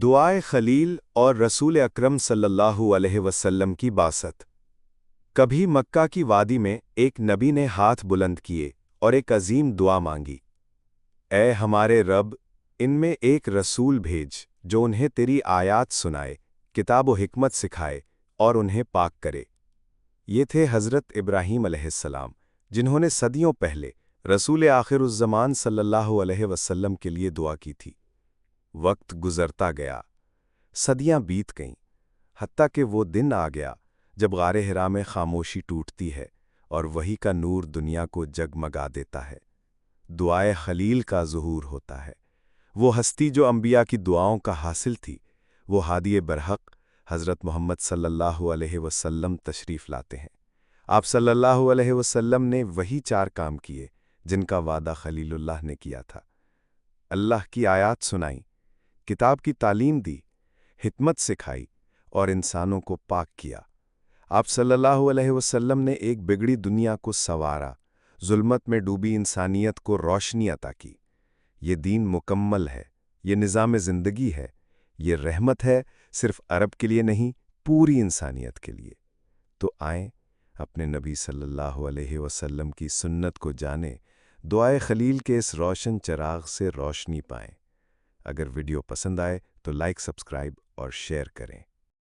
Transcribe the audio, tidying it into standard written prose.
دعائے خلیل اور رسول اکرم صلی اللہ علیہ وسلم کی باسط۔ کبھی مکہ کی وادی میں ایک نبی نے ہاتھ بلند کیے اور ایک عظیم دعا مانگی، اے ہمارے رب، ان میں ایک رسول بھیج جو انہیں تیری آیات سنائے، کتاب و حکمت سکھائے اور انہیں پاک کرے۔ یہ تھے حضرت ابراہیم علیہ السلام، جنہوں نے صدیوں پہلے رسول آخر الزمان صلی اللہ علیہ وسلم کے لیے دعا کی تھی۔ وقت گزرتا گیا، صدیاں بیت گئیں، حتیٰ کہ وہ دن آ گیا جب غار حرا میں خاموشی ٹوٹتی ہے اور وحی کا نور دنیا کو جگمگا دیتا ہے۔ دعائے خلیل کا ظہور ہوتا ہے۔ وہ ہستی جو انبیاء کی دعاؤں کا حاصل تھی، وہ ہادی برحق حضرت محمد صلی اللہ علیہ وسلم تشریف لاتے ہیں۔ آپ صلی اللہ علیہ وسلم نے وہی 4 کام کیے جن کا وعدہ خلیل اللہ نے کیا تھا۔ اللہ کی آیات سنائیں، کتاب کی تعلیم دی، حکمت سکھائی اور انسانوں کو پاک کیا۔ آپ صلی اللہ علیہ وسلم نے ایک بگڑی دنیا کو سنوارا، ظلمت میں ڈوبی انسانیت کو روشنی عطا کی۔ یہ دین مکمل ہے، یہ نظام زندگی ہے، یہ رحمت ہے، صرف عرب کے لیے نہیں، پوری انسانیت کے لیے۔ تو آئیں اپنے نبی صلی اللہ علیہ وسلم کی سنت کو جانیں، دعائے خلیل کے اس روشن چراغ سے روشنی پائیں۔ اگر ویڈیو پسند آئے تو لائک، سبسکرائب اور شیئر کریں۔